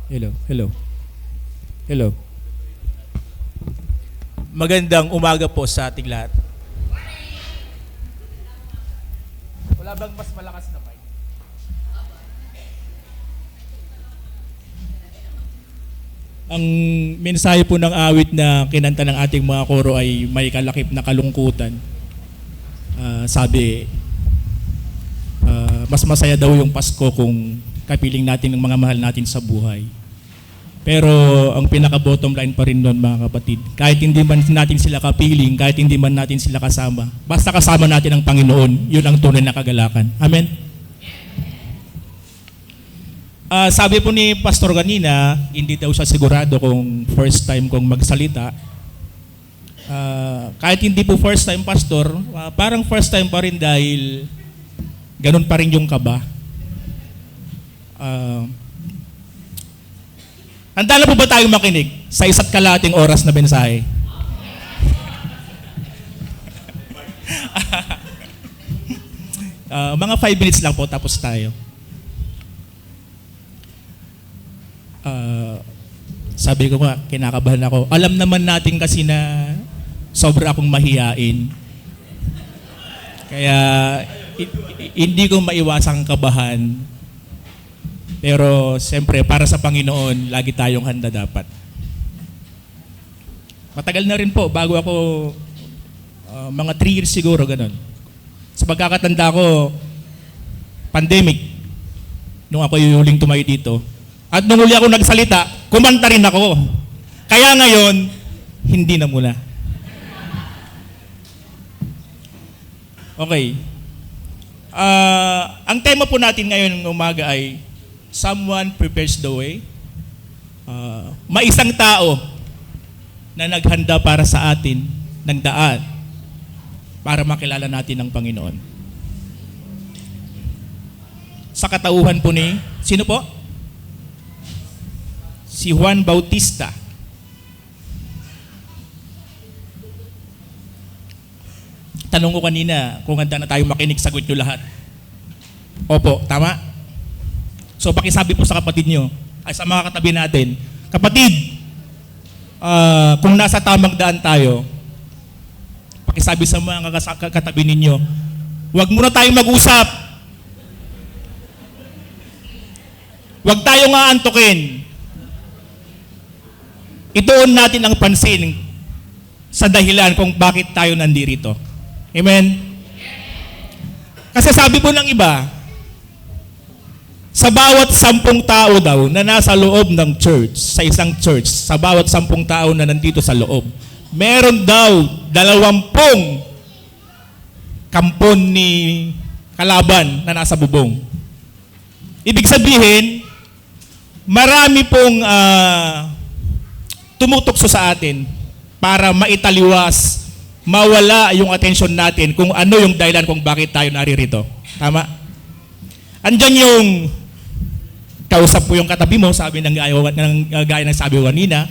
Hello, hello, hello. Magandang umaga po sa ating lahat. Wala bang mas malakas na mic? Ang mensahe po ng awit na kinanta ng ating mga koro ay may kalakip na kalungkutan. Sabi, mas masaya daw yung Pasko kung kapiling natin ng mga mahal natin sa buhay. Pero ang pinaka-bottom line pa rin nun, mga kapatid, kahit hindi man natin sila kapiling, kahit hindi man natin sila kasama, basta kasama natin ang Panginoon, yun ang tunay na kagalakan. Amen? Sabi po ni Pastor kanina, hindi daw siya sigurado kung first time kong magsalita. Kahit hindi po first time, Pastor, parang first time pa rin dahil ganun pa rin yung kaba. Handa na po ba tayong makinig sa isa't kalahating oras na mensahe? Mga 5 minutes lang po tapos tayo. Sabi ko nga, kinakabahan ako. Alam naman natin kasi na sobra akong mahiyain. Kaya hindi ko maiwasang kabahan. Pero siyempre, para sa Panginoon, lagi tayong handa dapat. Matagal na rin po, bago ako, mga 3 years siguro, ganun. Sa pagkakatanda ko, pandemic, nung ako yung huling tumayo dito. At nung huli ako nagsalita, kumanta rin ako. Kaya ngayon, hindi na muna. Okay. Ang tema po natin ngayon ng umaga ay someone prepares the way. May isang tao na naghanda para sa atin ng daan para makilala natin ang Panginoon. Sa katauhan po ni, sino po? Si Juan Bautista. Tanong ko kanina kung handa na tayo makinig, sagot nyo lahat. Opo, tama? So pakisabi po sa kapatid nyo, ay sa mga katabi natin, kapatid, kung nasa tamang daan tayo, pakisabi sa mga katabi ninyo, huwag muna tayong mag-usap. Huwag tayong aantukin. Ituon natin ang pansin sa dahilan kung bakit tayo nandirito. Amen? Kasi sabi po ng iba, sa bawat 10 tao daw na nasa loob ng church, sa isang church, sa bawat 10 tao na nandito sa loob, meron daw 20 kampon ni kalaban na nasa bubong. Ibig sabihin, marami pong tumutokso sa atin para maitaliwas, mawala yung attention natin kung ano yung dahilan kung bakit tayo naririto. Tama? Andyan yung kausap po yung katabi mo, sabi ng gaya ng sabi ko kanina.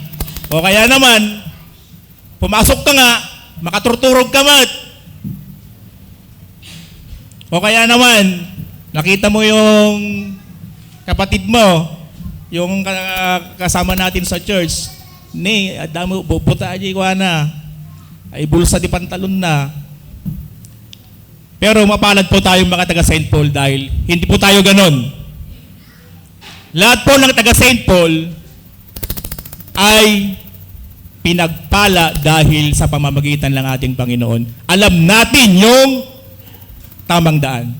O kaya naman, pumasok ka nga, makaturturog ka mat. O kaya naman, nakita mo yung kapatid mo, yung kasama natin sa church, ni, adamo, bubuta aji ko na, ay bulsa di pantalon na. Pero mapalad po tayong mga taga St. Paul dahil hindi po tayo ganon. Lahat po ng taga St. Paul ay pinagpala dahil sa pamamagitan ng ating Panginoon. Alam natin yung tamang daan.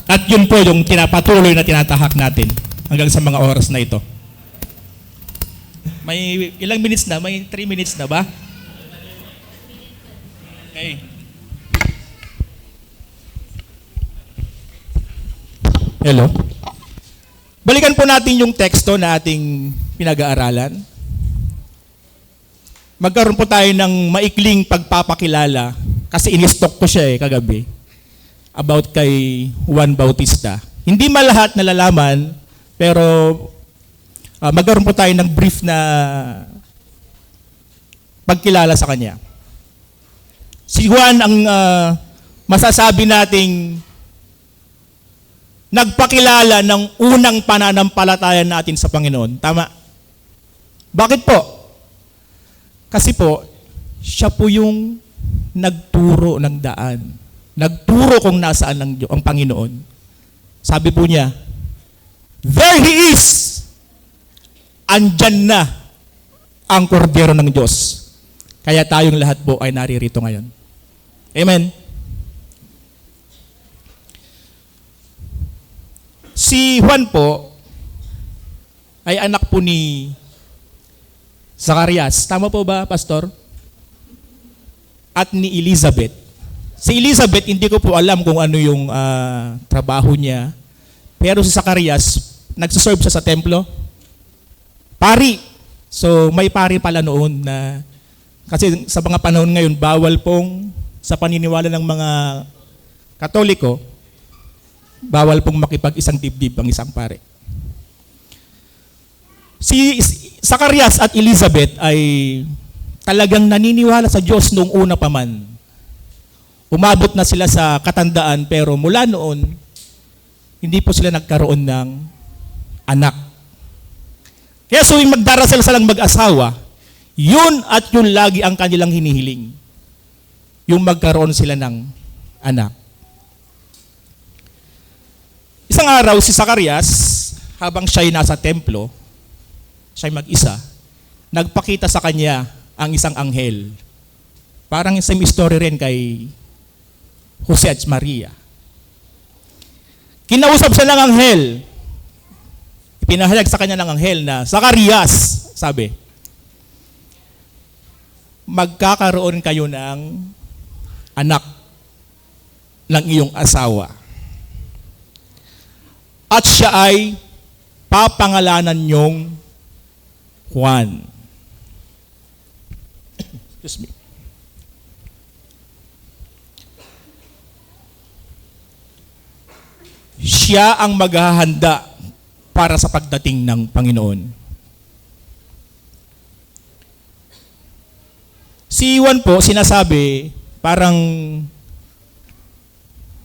At yun po yung pinapatuloy na tinatahak natin hanggang sa mga oras na ito. May ilang minutes na? May 3 minutes na ba? Okay. Hello? Balikan po natin yung teksto na ating pinag-aaralan. Magkaroon po tayo ng maikling pagpapakilala kasi in-stock ko siya kagabi about kay Juan Bautista. Hindi malahat nalalaman pero magkaroon po tayo ng brief na pagkilala sa kanya. Si Juan ang masasabi nating nagpakilala ng unang pananampalataya natin sa Panginoon. Tama? Bakit po? Kasi po, siya po yung nagturo ng daan. Nagturo kung nasaan ang Panginoon. Sabi po niya, there He is! Andyan na ang kordero ng Diyos. Kaya tayong lahat po ay naririto ngayon. Amen? Si Juan po ay anak po ni Zacarias. Tama po ba, Pastor? At ni Elizabeth. Si Elizabeth, hindi ko po alam kung ano yung trabaho niya. Pero si Zacarias, nagsaserve siya sa templo. Pari. So may pari pala noon na, kasi sa mga panahon ngayon, bawal pong sa paniniwala ng mga Katoliko, bawal pong makipag-isang dibdib ang isang pare. Si Zacarias at Elizabeth ay talagang naniniwala sa Diyos noong una pa man. Umabot na sila sa katandaan pero mula noon, hindi po sila nagkaroon ng anak. Kaya suwing magdarasal silang mag-asawa, yun at yun lagi ang kanilang hinihiling. Yung magkaroon sila ng anak. Isang araw si Zacarias, habang siya'y nasa templo, siya'y mag-isa, nagpakita sa kanya ang isang anghel. Parang same story rin kay Jose at Maria. Kinausap siya ng anghel. Ipinahayag sa kanya ng anghel na, Zacarias, sabi, magkakaroon kayo ng anak ng iyong asawa. At siya ay papangalanan niyong Juan. Excuse me. Siya ang maghahanda para sa pagdating ng Panginoon. Si Juan po, sinasabi, parang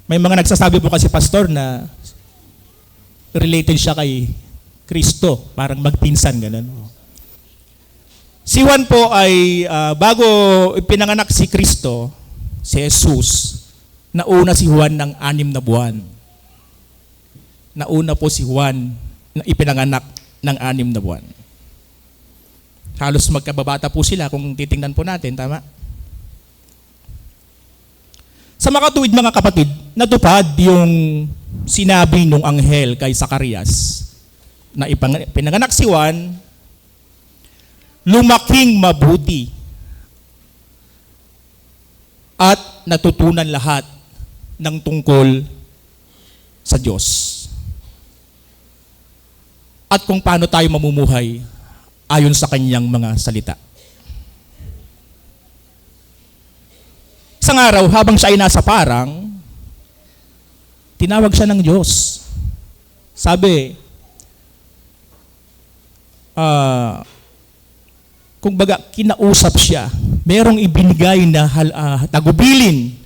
may mga nagsasabi po kasi pastor na related siya kay Kristo, parang magpinsan, ganun. Si Juan po ay bago ipinanganak si Kristo, si Jesus, nauna si Juan ng 6 na buwan. Nauna po si Juan na ipinanganak ng 6 na buwan. Halos magkababata po sila kung titingnan po natin, tama? Sa makatuwid mga kapatid, natupad yung sinabi nung anghel kay Zacarias na ipinanganak si Juan, lumaking mabuti at natutunan lahat ng tungkol sa Diyos. At kung paano tayo mamumuhay ayon sa kanyang mga salita. Isang araw, habang siya ay nasa parang, tinawag siya ng Diyos. Sabi, kung baga, kinausap siya, merong ibinigay na tagubilin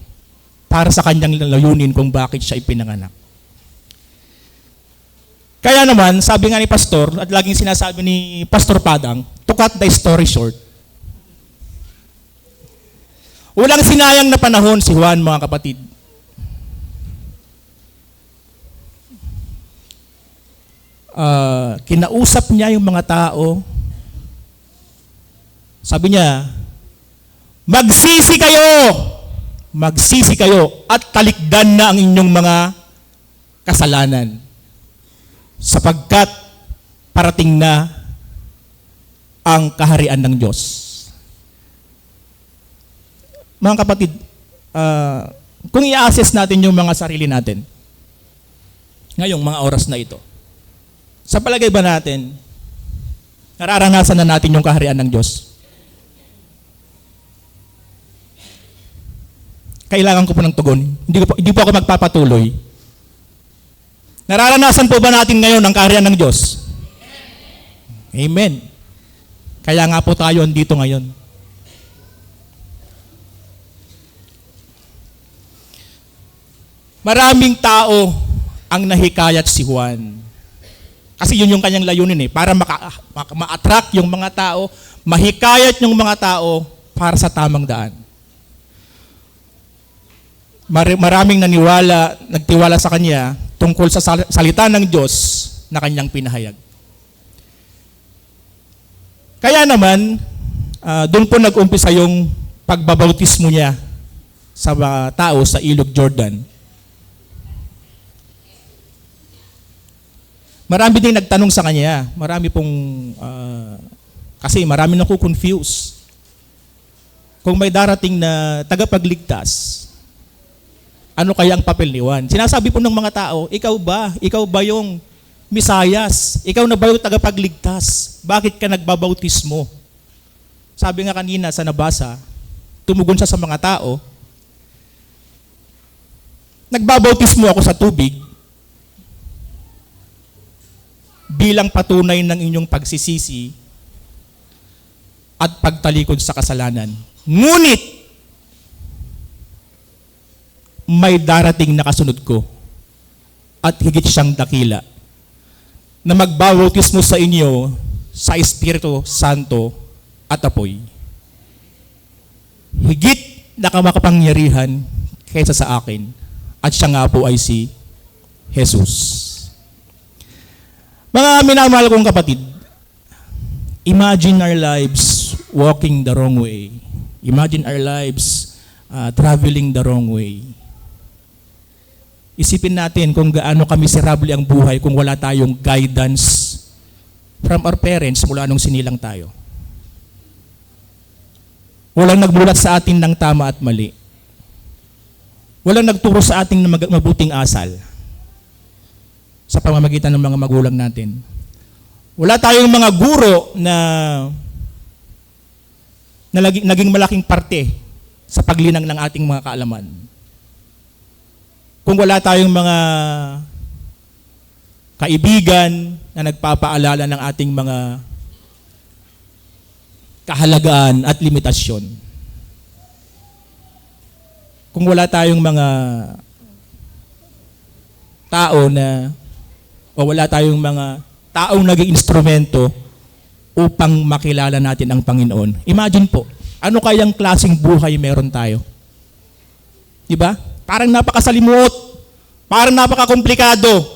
para sa kanyang layunin kung bakit siya ipinanganak. Kaya naman, sabi nga ni Pastor, at laging sinasabi ni Pastor Padang, to cut the story short, walang sinayang na panahon si Juan, mga kapatid. Kinausap niya yung mga tao. Sabi niya, magsisi kayo at talikdan na ang inyong mga kasalanan. Sapagkat parating na ang kaharian ng Diyos. Mga kapatid, kung i-assess natin yung mga sarili natin, ngayong mga oras na ito, sa palagay ba natin, nararanasan na natin yung kaharian ng Diyos? Kailangan ko po ng tugon. Hindi po ako magpapatuloy. Nararanasan po ba natin ngayon ang kaharian ng Diyos? Amen. Kaya nga po tayo andito ngayon. Maraming tao ang nahikayat si Juan. Kasi yun yung kanyang layunin para ma-attract yung mga tao, mahikayat yung mga tao para sa tamang daan. Maraming nagtiwala sa kanya tungkol sa salita ng Diyos na kanyang pinahayag. Kaya naman, doon po nag-umpisa yung pagbabautismo niya sa mga tao sa Ilog Jordan. Marami din nagtanong sa kanya. Kasi marami nang confuse. Kung may darating na tagapagligtas, ano kaya ang papel ni Juan? Sinasabi po ng mga tao, ikaw ba? Ikaw ba yung Misayas? Ikaw na ba yung tagapagligtas? Bakit ka nagbabautismo? Sabi nga kanina sa nabasa, tumugon siya sa mga tao, nagbabautismo ako sa tubig bilang patunay ng inyong pagsisisi at pagtalikod sa kasalanan. Ngunit, may darating na kasunod ko at higit siyang dakila na magbabautismo sa inyo sa Espiritu Santo at apoy. Higit na makapangyarihan kaysa sa akin at siya nga po ay si Jesus. Mga minamahal kong kapatid, imagine our lives walking the wrong way. Imagine our lives traveling the wrong way. Isipin natin kung gaano kamiserable ang buhay kung wala tayong guidance from our parents mula nung sinilang tayo. Walang nagbulat sa atin ng tama at mali. Walang nagturo sa ating mabuting asal sa pamamagitan ng mga magulang natin. Wala tayong mga guro na naging malaking parte sa paglinang ng ating mga kaalaman. Kung wala tayong mga kaibigan na nagpapaalala ng ating mga kahalagaan at limitasyon. Kung wala tayong mga tao o wala tayong mga taong naging instrumento upang makilala natin ang Panginoon. Imagine po, ano kayang klaseng buhay meron tayo? Diba? Parang napakasalimuot, parang napakakomplikado,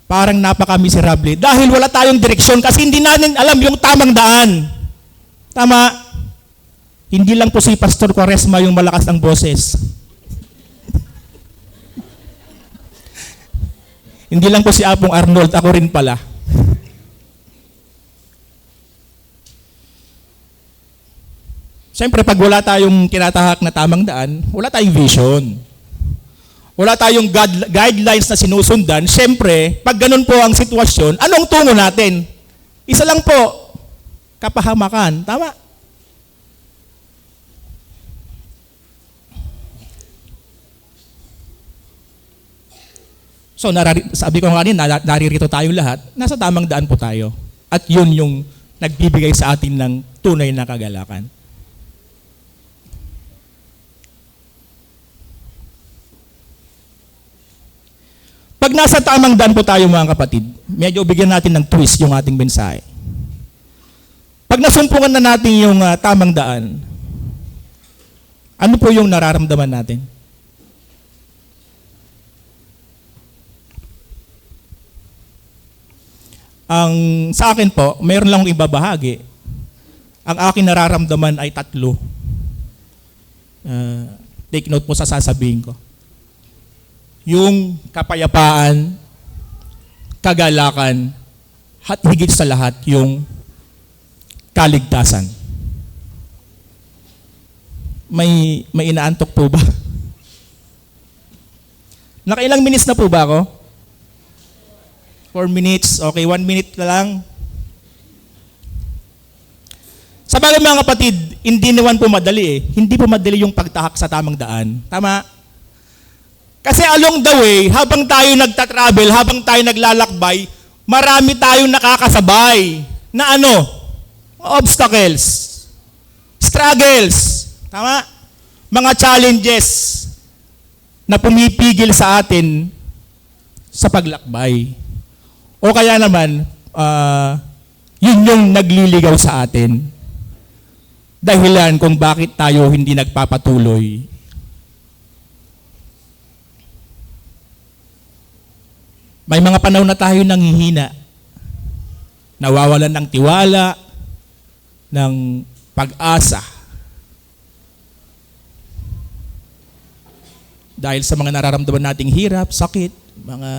parang napakamiserable. Dahil wala tayong direksyon kasi hindi natin alam yung tamang daan. Tama? Hindi lang po si Pastor Quaresma yung malakas ang boses. Hindi lang po si Apong Arnold, ako rin pala. Siyempre, pag wala tayong tinatahak na tamang daan, wala tayong vision. Wala tayong guidelines na sinusundan. Siyempre, pag ganun po ang sitwasyon, anong tungo natin? Isa lang po, kapahamakan. Tama? So, sabi ko kanina, naririto tayong lahat, nasa tamang daan po tayo. At yun yung nagbibigay sa atin ng tunay na kagalakan. Pag nasa tamang daan po tayo mga kapatid, medyo bigyan natin ng twist yung ating mensahe. Pag nasumpungan na natin yung tamang daan, ano po yung nararamdaman natin? Sa akin po, mayroon lang akong ibabahagi. Ang aking nararamdaman ay 3. Take note po sa sasabihin ko. Yung kapayapaan, kagalakan, at higit sa lahat yung kaligtasan. May inaantok po ba? Nakailang minutes na po ba ako? 4 minutes, okay, 1 minute na lang. Sa bagay mga kapatid, hindi naman po madali Hindi po madali yung pagtahak sa tamang daan. Tama? Kasi along the way, habang tayo nagtatravel, habang tayo naglalakbay, marami tayong nakakasabay na obstacles, struggles, tama? Mga challenges na pumipigil sa atin sa paglakbay. O kaya naman, yun yung nagliligaw sa atin. Dahilan kung bakit tayo hindi nagpapatuloy. May mga panahon na tayo nanghihina, nawawalan ng tiwala, ng pag-asa. Dahil sa mga nararamdaman nating hirap, sakit, mga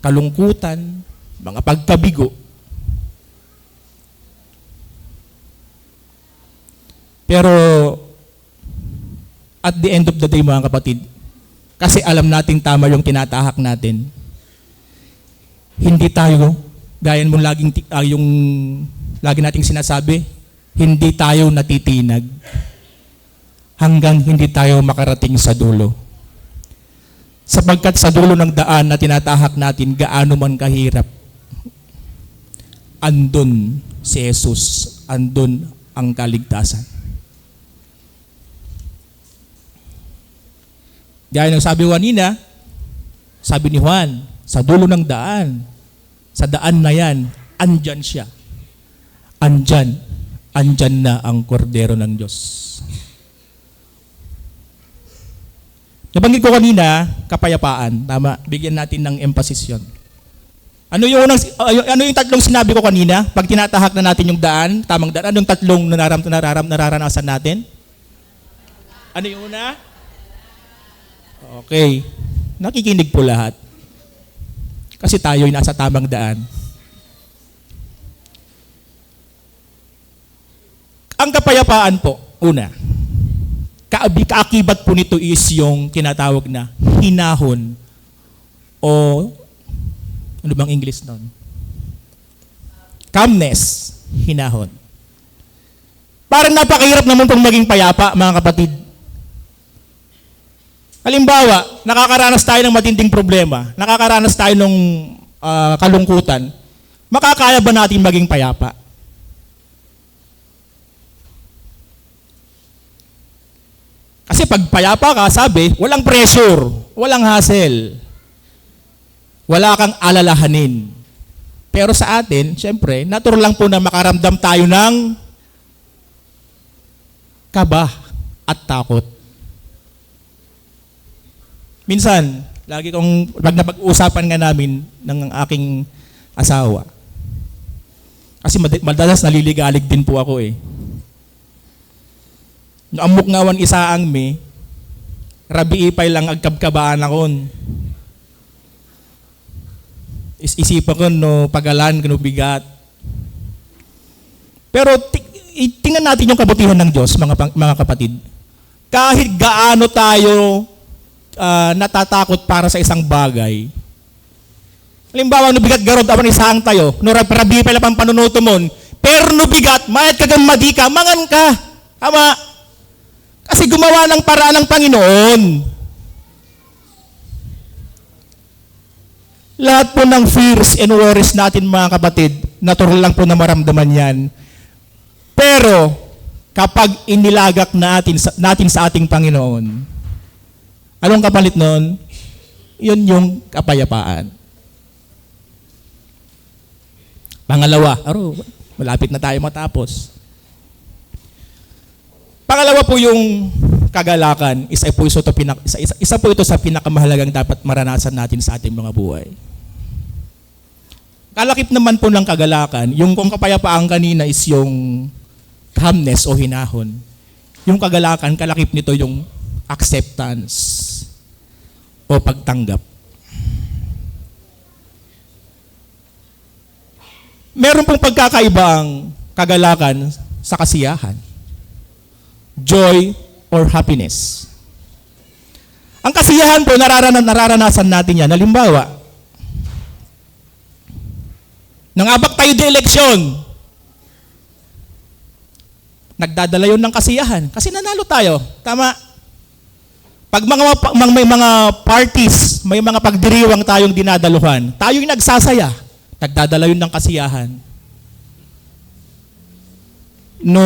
kalungkutan, mga pagkabigo. Pero at the end of the day mga kapatid, kasi alam nating tama yung tinatahak natin, hindi tayo, gaya mo yung lagi nating sinasabi, hindi tayo natitinag hanggang hindi tayo makarating sa dulo. Sapagkat sa dulo ng daan na tinatahak natin, gaano man kahirap, andun si Jesus, andun ang kaligtasan. Gaya ng sabi kanina, sabi ni Juan, sa dulo ng daan, sa daan na yan, andyan siya. Andyan na ang kordero ng Diyos. Nabanggit ko kanina, kapayapaan. Tama, bigyan natin ng emphasis yun. Ano yung tatlong sinabi ko kanina? Pag tinatahak na natin yung daan, tamang daan, anong tatlong nararanasan natin? Ano yung una? Okay. Nakikinig po lahat. Kasi tayo'y nasa tamang daan. Ang kapayapaan po, una, kaakibat po nito is yung tinatawag na hinahon o ano bang English nun? Calmness, hinahon. Parang napakahirap naman pong maging payapa, mga kapatid. Halimbawa, nakakaranas tayo ng matinding problema, nakakaranas tayo ng kalungkutan, makakaya ba natin maging payapa? Kasi pag payapa ka, sabi, walang pressure, walang hassle, wala kang alalahanin. Pero sa atin, syempre, natural lang po na makaramdam tayo ng kaba at takot. Minsan, lagi kong, pag napag-uusapan nga namin ng aking asawa, kasi madalas naliligalig din po ako eh. No amok ngawan isaang me, rabi ipay lang agkabkabaan akon. Isipan ko no pagalan, no bigat. Pero tingnan natin yung kabutihan ng Diyos, mga kapatid. Kahit gaano tayo natatakot para sa isang bagay. Halimbawa, no bigat garod awan isang tayo, no rabi pala pang panunuto mon, pero no bigat, mayat kagam madika, mangan ka. Ama, kasi gumawa ng paraan ng Panginoon. Lahat po ng fears and worries natin mga kapatid, natural lang po na maramdaman yan. Pero, kapag inilagak natin sa ating Panginoon, anong kapalit nun? Yun yung kapayapaan. Pangalawa, malapit na tayo matapos. Pangalawa po yung kagalakan, isa po ito sa pinakamahalagang dapat maranasan natin sa ating mga buhay. Kalakip naman po ng kagalakan, yung kung kapayapaan kanina is yung calmness o hinahon. Yung kagalakan, kalakip nito yung acceptance o pagtanggap. Meron pong pagkakaibang kagalakan sa kasiyahan. Joy or happiness. Ang kasiyahan po, nararanasan natin yan. Halimbawa, nangabak tayo di eleksyon, nagdadala yun ng kasiyahan. Kasi nanalo tayo. Tama. Pag may mga parties, may mga pagdiriwang tayong dinadaluhan, tayo'y nagsasaya. Nagdadala yun ng kasiyahan. No,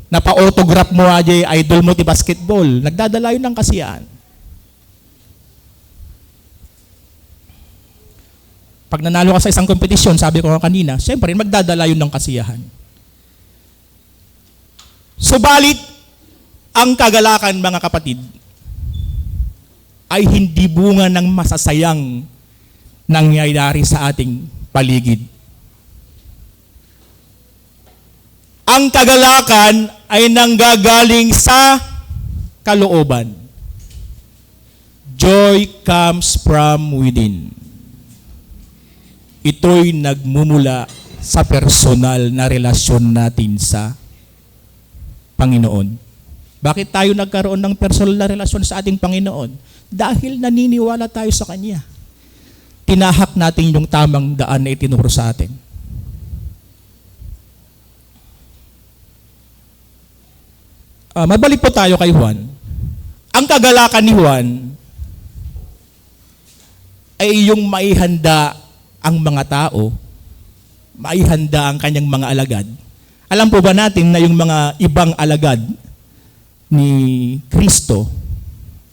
napa-autograph mo ajay idol mo ti basketball, nagdadala yun ng kasiyahan. Pag nanalo ka sa isang kompetisyon, sabi ko nga kanina, siyempre magdadala yun ng kasiyahan. Subalit, ang kagalakan mga kapatid, ay hindi bunga ng masasayang nangyayari sa ating paligid. Ang kagalakan ay nanggagaling sa kalooban. Joy comes from within. Ito'y nagmumula sa personal na relasyon natin sa Panginoon. Bakit tayo nagkaroon ng personal na relasyon sa ating Panginoon? Dahil naniniwala tayo sa Kanya. Tinahak natin yung tamang daan na itinuro sa atin. Mabalik po tayo kay Juan. Ang kagalakan ni Juan ay yung maihanda ang mga tao, maihanda ang kanyang mga alagad. Alam po ba natin na yung mga ibang alagad ni Kristo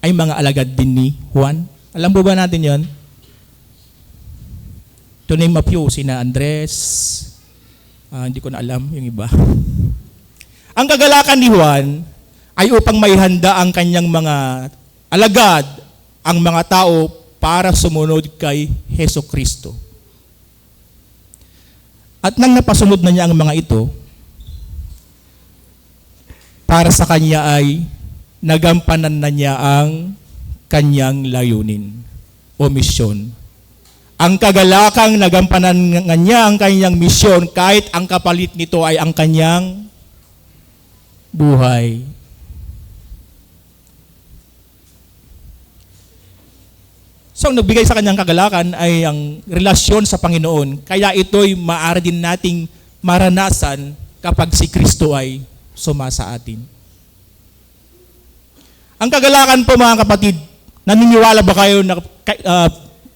ay mga alagad din ni Juan? Alam po ba natin yon? To name a few, sina Andres, hindi ko na alam yung iba. Ang kagalakan ni Juan ay upang maihanda ang kanyang mga alagad, ang mga tao para sumunod kay Heso Kristo. At nang napasunod na niya ang mga ito, para sa kanya ay nagampanan na niya ang kanyang layunin o misyon. Ang kagalakang nagampanan niya ang kanyang misyon kahit ang kapalit nito ay ang kanyang buhay. So, ang nagbigay sa kanyang kagalakan ay ang relasyon sa Panginoon. Kaya ito'y maaari din nating maranasan kapag si Kristo ay sumasa atin. Ang kagalakan po mga kapatid, naniniwala ba kayo na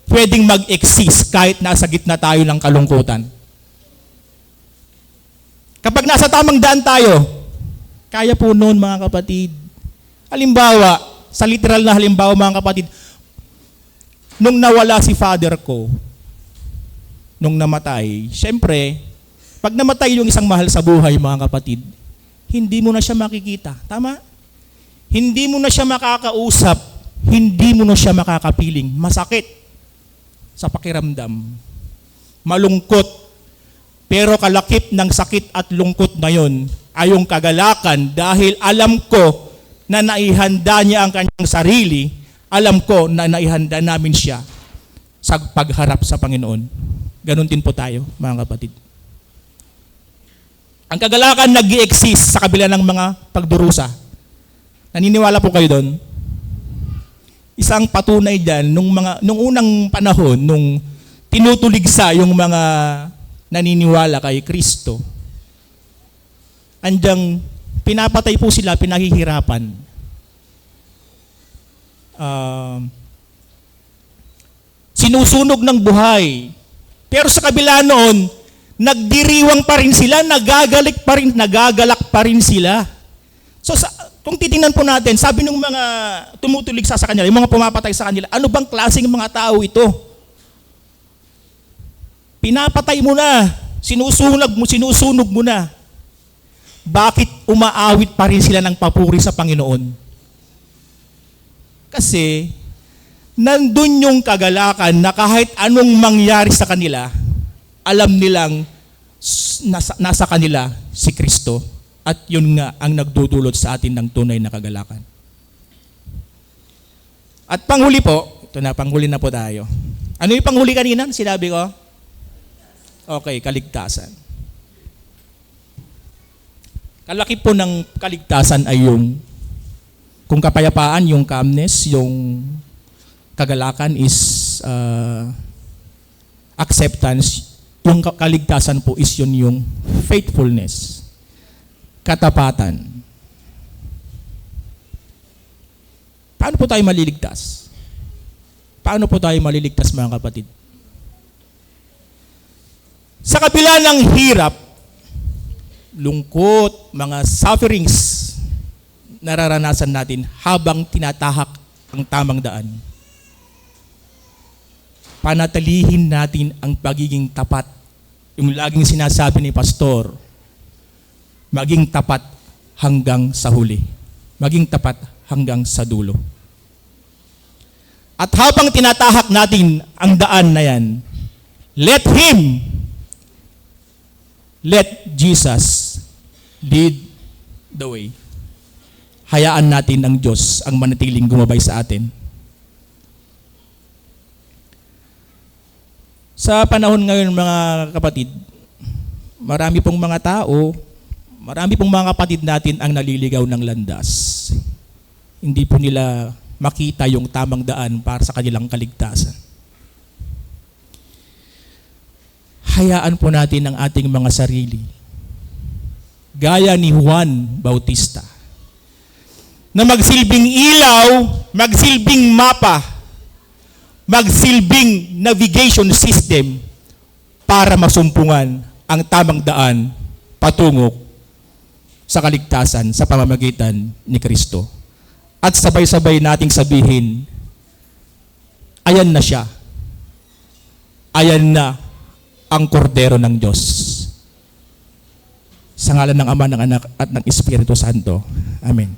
pwedeng mag-exist kahit nasa gitna tayo ng kalungkutan? Kapag nasa tamang daan tayo, kaya po noon mga kapatid. Halimbawa, sa literal na halimbawa mga kapatid, nung nawala si father ko, nung namatay, syempre, pag namatay yung isang mahal sa buhay, mga kapatid, hindi mo na siya makikita. Tama? Hindi mo na siya makakausap. Hindi mo na siya makakapiling. Masakit sa pakiramdam. Malungkot. Pero kalakip ng sakit at lungkot na yon ay yung kagalakan dahil alam ko na naihanda niya ang kanyang sarili. Alam ko na naihanda namin siya sa pagharap sa Panginoon. Ganon din po tayo, mga kapatid. Ang kagalakan nag-i-exist sa kabila ng mga pagdurusa. Naniniwala po kayo doon? Isang patunay dyan, nung unang panahon, nung tinutuligsa yung mga naniniwala kay Kristo, andyang pinapatay po sila, pinahihirapan. Sinusunog ng buhay. Pero sa kabila noon, nagdiriwang pa rin sila, nagagalak pa rin sila. So kung titingnan po natin, sabi ng mga tumutuligsa sa kanila, yung mga pumapatay sa kanila, ano bang klaseng mga tao ito? Pinapatay mo na, sinusunog mo na. Bakit umaawit pa rin sila ng papuri sa Panginoon? Kasi, nandun yung kagalakan na kahit anong mangyari sa kanila, alam nilang nasa kanila si Kristo. At yun nga ang nagdudulot sa atin ng tunay na kagalakan. At panghuli po, panghuli na po tayo. Ano yung panghuli kanina? Sinabi ko? Okay, kaligtasan. Kalaki po ng kaligtasan ay yung kung kapayapaan, yung calmness, yung kagalakan is acceptance. Yung kaligtasan po is yun yung faithfulness, katapatan. Paano po tayo maliligtas? Paano po tayo maliligtas, mga kapatid? Sa kabila ng hirap, lungkot, mga sufferings, nararanasan natin habang tinatahak ang tamang daan. panatilihin natin ang pagiging tapat. Yung laging sinasabi ni Pastor, maging tapat hanggang sa huli. Maging tapat hanggang sa dulo. At habang tinatahak natin ang daan na yan, let Jesus lead the way. Hayaan natin ang Diyos ang manatiling gumabay sa atin. Sa panahon ngayon mga kapatid, marami pong mga tao, marami pong mga kapatid natin ang naliligaw ng landas. Hindi po nila makita yung tamang daan para sa kanilang kaligtasan. Hayaan po natin ang ating mga sarili. Gaya ni Juan Bautista, na magsilbing ilaw, magsilbing mapa, magsilbing navigation system para masumpungan ang tamang daan patungo sa kaligtasan sa pamamagitan ni Kristo. At sabay-sabay nating sabihin, ayan na siya. Ayan na ang kordero ng Diyos. Sa ngalan ng Ama, ng Anak, at ng Espiritu Santo. Amen.